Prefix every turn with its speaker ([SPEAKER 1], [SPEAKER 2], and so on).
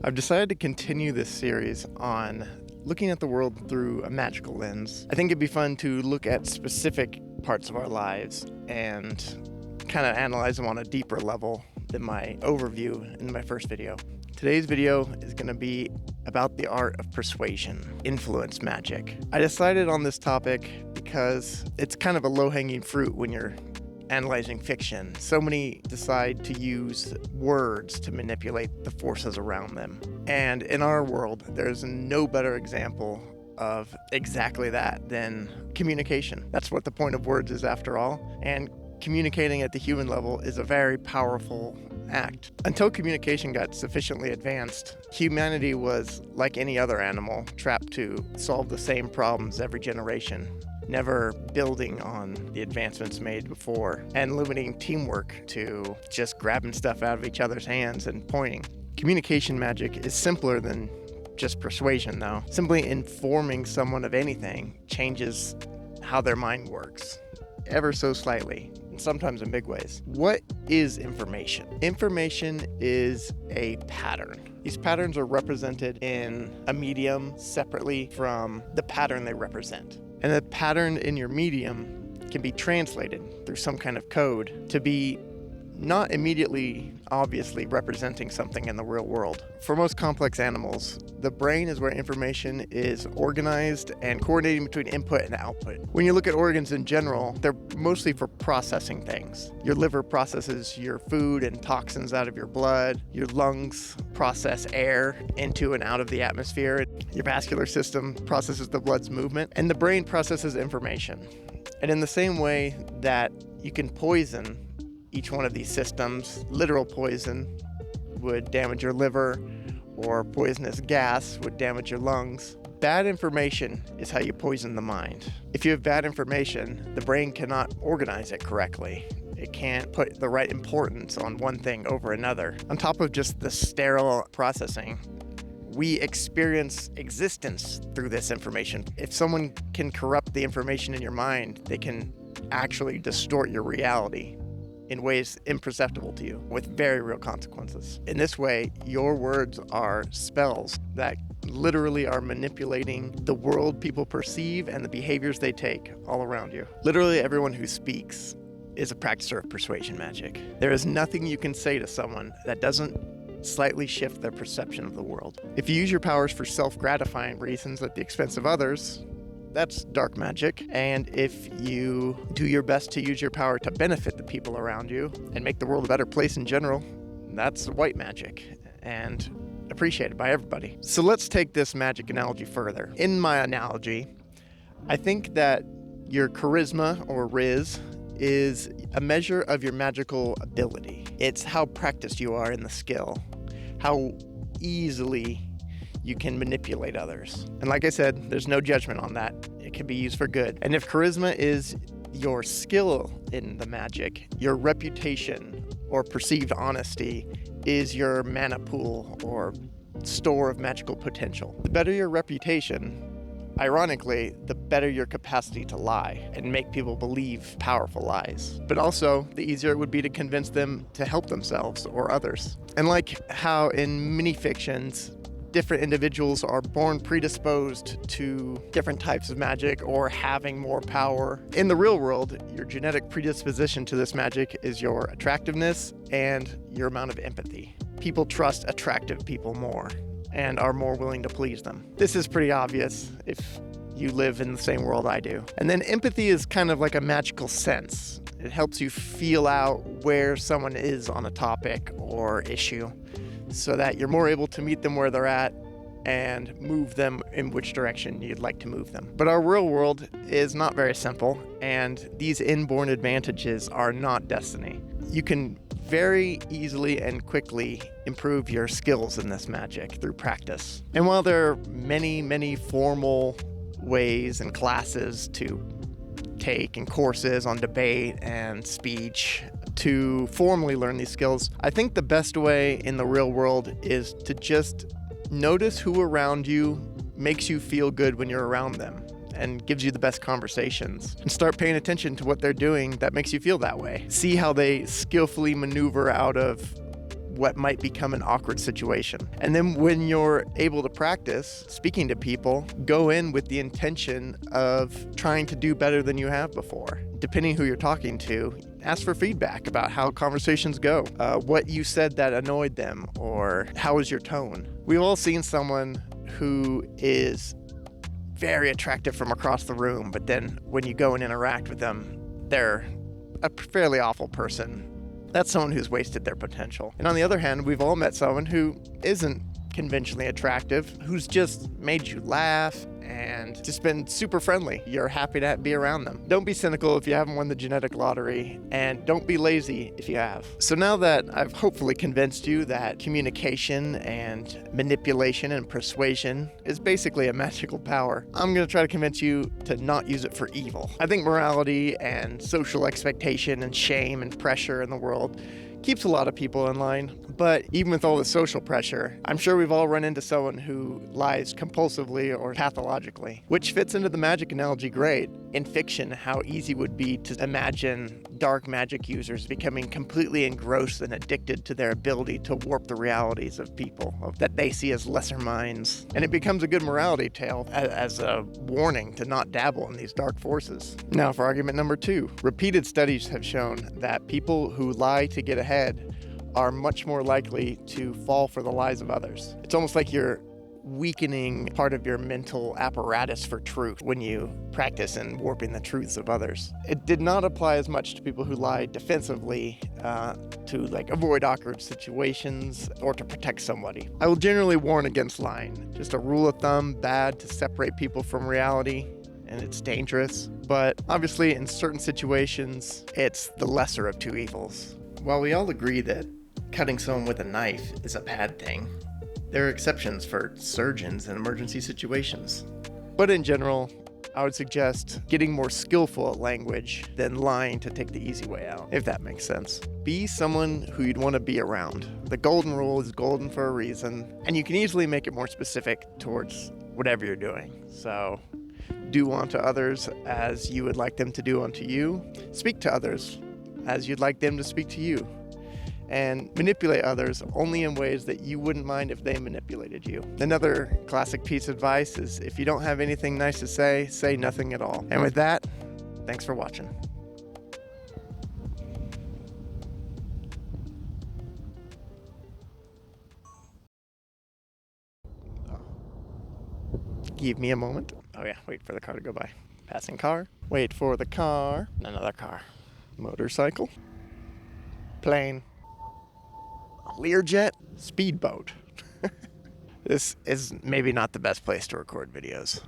[SPEAKER 1] I've decided to continue this series on looking at the world through a magical lens. I think it'd be fun to look at specific parts of our lives and kind of analyze them on a deeper level than my overview in my first video. Today's video is going to be about the art of persuasion, influence magic. I decided on this topic because it's kind of a low-hanging fruit when you're analyzing fiction. So many decide to use words to manipulate the forces around them. And in our world, there's no better example of exactly that than communication. That's what the point of words is after all. And communicating at the human level is a very powerful act. Until communication got sufficiently advanced, humanity was like any other animal, trapped to solve the same problems every generation, never building on the advancements made before, and limiting teamwork to just grabbing stuff out of each other's hands and pointing. Communication magic is simpler than just persuasion, though. Simply informing someone of anything changes how their mind works, ever so slightly, and sometimes in big ways. What is information? Information is a pattern. These patterns are represented in a medium separately from the pattern they represent. And the pattern in your medium can be translated through some kind of code to be not immediately obviously representing something in the real world. For most complex animals, the brain is where information is organized and coordinating between input and output. When you look at organs in general, they're mostly for processing things. Your liver processes your food and toxins out of your blood. Your lungs process air into and out of the atmosphere. Your vascular system processes the blood's movement, and the brain processes information. And in the same way that you can poison each one of these systems, literal poison would damage your liver, or poisonous gas would damage your lungs. Bad information is how you poison the mind. If you have bad information, the brain cannot organize it correctly. It can't put the right importance on one thing over another. On top of just the sterile processing, we experience existence through this information. If someone can corrupt the information in your mind, they can actually distort your reality in ways imperceptible to you, with very real consequences. In this way, your words are spells that literally are manipulating the world people perceive and the behaviors they take all around you. Literally everyone who speaks is a practicer of persuasion magic. There is nothing you can say to someone that doesn't slightly shift their perception of the world. If you use your powers for self-gratifying reasons at the expense of others, that's dark magic. And if you do your best to use your power to benefit the people around you and make the world a better place in general, that's white magic and appreciated by everybody. So let's take this magic analogy further. In my analogy, I think that your charisma, or riz, is a measure of your magical ability. It's how practiced you are in the skill, how easily you can manipulate others. And like I said, there's no judgment on that. It can be used for good. And if charisma is your skill in the magic, your reputation or perceived honesty is your mana pool or store of magical potential. The better your reputation, ironically, the better your capacity to lie and make people believe powerful lies. But also, the easier it would be to convince them to help themselves or others. And like how in many fictions, different individuals are born predisposed to different types of magic or having more power. In the real world, your genetic predisposition to this magic is your attractiveness and your amount of empathy. People trust attractive people more and are more willing to please them. This is pretty obvious if you live in the same world I do. And then empathy is kind of like a magical sense. It helps you feel out where someone is on a topic or issue, so that you're more able to meet them where they're at and move them in which direction you'd like to move them. But our real world is not very simple, and these inborn advantages are not destiny. You can very easily and quickly improve your skills in this magic through practice. And while there are many, many formal ways and classes to take and courses on debate and speech to formally learn these skills, I think the best way in the real world is to just notice who around you makes you feel good when you're around them and gives you the best conversations, and start paying attention to what they're doing that makes you feel that way. See how they skillfully maneuver out of what might become an awkward situation. And then when you're able to practice speaking to people, go in with the intention of trying to do better than you have before. Depending who you're talking to, ask for feedback about how conversations go, what you said that annoyed them, or how was your tone. We've all seen someone who is very attractive from across the room, but then when you go and interact with them, they're a fairly awful person. That's someone who's wasted their potential. And on the other hand, we've all met someone who isn't conventionally attractive, who's just made you laugh and just been super friendly. You're happy to be around them. Don't be cynical if you haven't won the genetic lottery, and don't be lazy if you have. So now that I've hopefully convinced you that communication and manipulation and persuasion is basically a magical power, I'm going to try to convince you to not use it for evil. I think morality and social expectation and shame and pressure in the world keeps a lot of people in line, but even with all the social pressure, I'm sure we've all run into someone who lies compulsively or pathologically, which fits into the magic analogy great. In fiction, how easy it would be to imagine dark magic users becoming completely engrossed and addicted to their ability to warp the realities of people that they see as lesser minds. And it becomes a good morality tale as a warning to not dabble in these dark forces. Now for argument number 2. Repeated studies have shown that people who lie to get ahead are much more likely to fall for the lies of others. It's almost like you're weakening part of your mental apparatus for truth when you practice in warping the truths of others. It did not apply as much to people who lied defensively to avoid awkward situations or to protect somebody. I will generally warn against lying. Just a rule of thumb, bad to separate people from reality, and it's dangerous. But obviously in certain situations, it's the lesser of two evils. While we all agree that cutting someone with a knife is a bad thing, there are exceptions for surgeons in emergency situations. But in general, I would suggest getting more skillful at language than lying to take the easy way out, if that makes sense. Be someone who you'd want to be around. The golden rule is golden for a reason, and you can easily make it more specific towards whatever you're doing. So, do unto others as you would like them to do unto you. Speak to others as you'd like them to speak to you. And manipulate others only in ways that you wouldn't mind if they manipulated you. Another classic piece of advice is if you don't have anything nice to say nothing at all. And with that, thanks for watching. Give me a moment. Oh yeah, wait for the car to go by. Passing car. Wait for the car. Another car. Motorcycle. Plane. Learjet, speedboat. This is maybe not the best place to record videos.